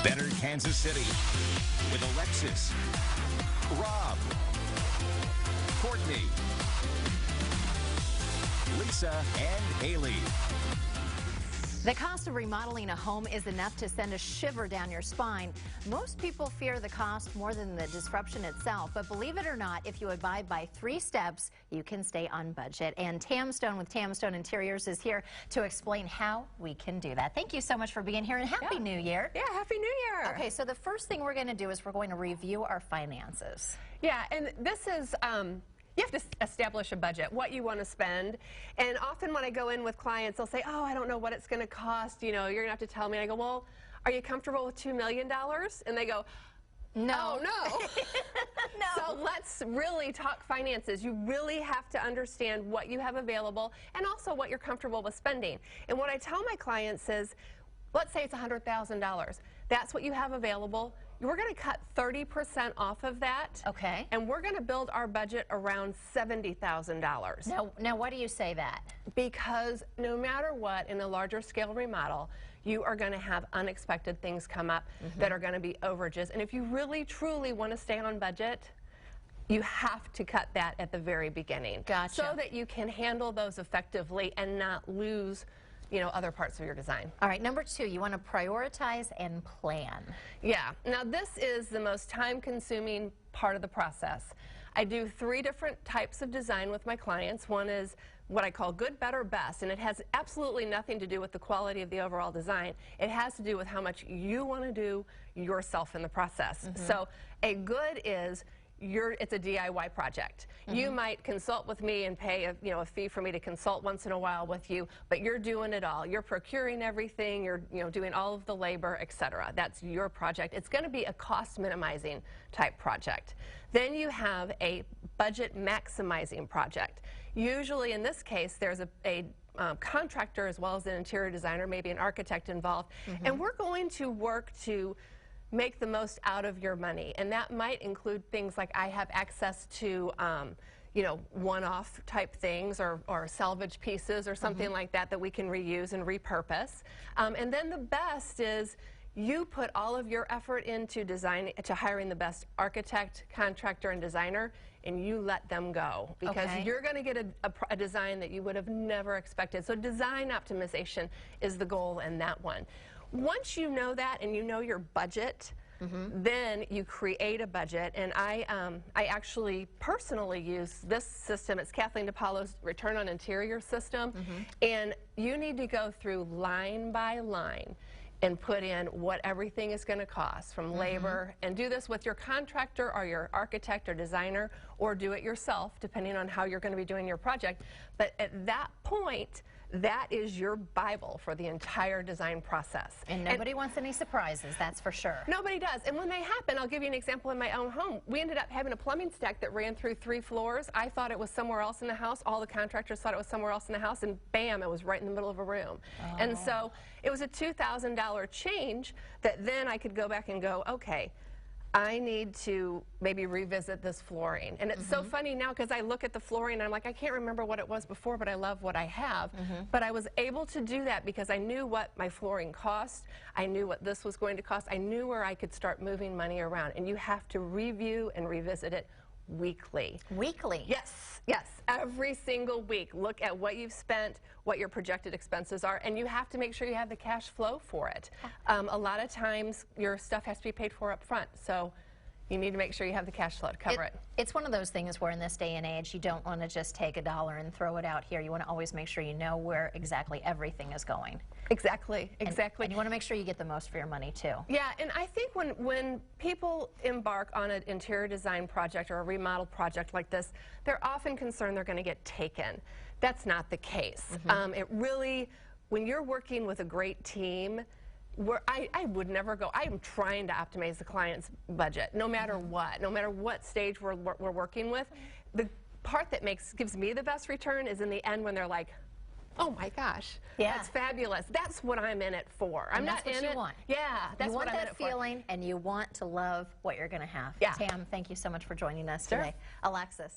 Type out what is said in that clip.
Better Kansas City with Alexis, Rob, Courtney, Lisa, and Haley. The cost of remodeling a home is enough to send a shiver down your spine. Most people fear the cost more than the disruption itself, but believe it or not, if you abide by 3 steps, you can stay on budget. And TAM STONE with TAM STONE Interiors is here to explain how we can do that. Thank you so much for being here, and Happy New Year. Yeah, Happy New Year. Okay, so the first thing we're going to do is we're going to review our finances. Yeah, and this is... you have to establish a budget, what you want to spend. And often when I go in with clients, they'll say, oh, I don't know what it's going to cost. You know, you're going to have to tell me. And I go, well, are you comfortable with $2 million? And they go, no. Oh, no. No. So let's really talk finances. You really have to understand what you have available and also what you're comfortable with spending. And what I tell my clients is, let's say it's $100,000. That's what you have available. We're going to cut 30% off of that. Okay. And we're going to build our budget around $70,000. Now, why do you say that? Because no matter what, in a larger scale remodel, you are going to have unexpected things come up that are going to be overages. And if you really, truly want to stay on budget, you have to cut that at the very beginning. Gotcha. So that you can handle those effectively and not lose, you know, other parts of your design. All right, number 2, you want to prioritize and plan. Yeah, now this is the most time-consuming part of the process. I do 3 different types of design with my clients. One is what I call good, better, best, and it has absolutely nothing to do with the quality of the overall design. It has to do with how much you want to do yourself in the process. So a good is it's a DIY project. You might consult with me and pay a fee for me to consult once in a while with you, but you're doing it all. You're procuring everything, you're doing all of the labor, etc. That's your project. It's going to be a cost minimizing type project. Then you have a budget maximizing project. Usually in this case there's a contractor as well as an interior designer, maybe an architect involved, and we're going to work to make the most out of your money, and that might include things like I have access to one-off type things or salvage pieces or something like that that we can reuse and repurpose. And then the best is you put all of your effort into hiring the best architect, contractor, and designer, and you let them go because you're going to get a design that you would have never expected. So design optimization is the goal in that one. Once you know that and you know your budget, then you create a budget. And I actually personally use this system. It's Kathleen DePaulo's Return on Interior system. And you need to go through line by line and put in what everything is going to cost from labor, and do this with your contractor or your architect or designer, or do it yourself depending on how you're going to be doing your project. But at that point, that is your Bible for the entire design process. And nobody wants any surprises, that's for sure. Nobody does. And when they happen, I'll give you an example in my own home. We ended up having a plumbing stack that ran through 3 floors. I thought it was somewhere else in the house. All the contractors thought it was somewhere else in the house, and bam, it was right in the middle of a room. And so it was a $2,000 change that then I could go back and go, okay, I need to maybe revisit this flooring. And it's so funny now because I look at the flooring and I'm like, I can't remember what it was before, but I love what I have. But I was able to do that because I knew what my flooring cost. I knew what this was going to cost. I knew where I could start moving money around. And you have to review and revisit it weekly. Weekly? Yes, yes. Every single week, look at what you've spent, what your projected expenses are, and you have to make sure you have the cash flow for it. A lot of times, your stuff has to be paid for up front, so you need to make sure you have the cash flow to cover it. It's one of those things where in this day and age, you don't want to just take $1 and throw it out here. You want to always make sure you know where exactly everything is going. Exactly, exactly. And you want to make sure you get the most for your money, too. Yeah, and I think when people embark on an interior design project or a remodel project like this, they're often concerned they're going to get taken. That's not the case. It really, when you're working with a great team, I would never go. I am trying to optimize the client's budget, no matter what stage we're working with. The part that gives me the best return is in the end when they're like, oh my gosh, that's fabulous. That's what I'm in it for. I'm not in it. That's what you want. Yeah, that's what I'm in it for. You want that feeling, and you want to love what you're going to have. Yeah. Tam, thank you so much for joining us today. Alexis.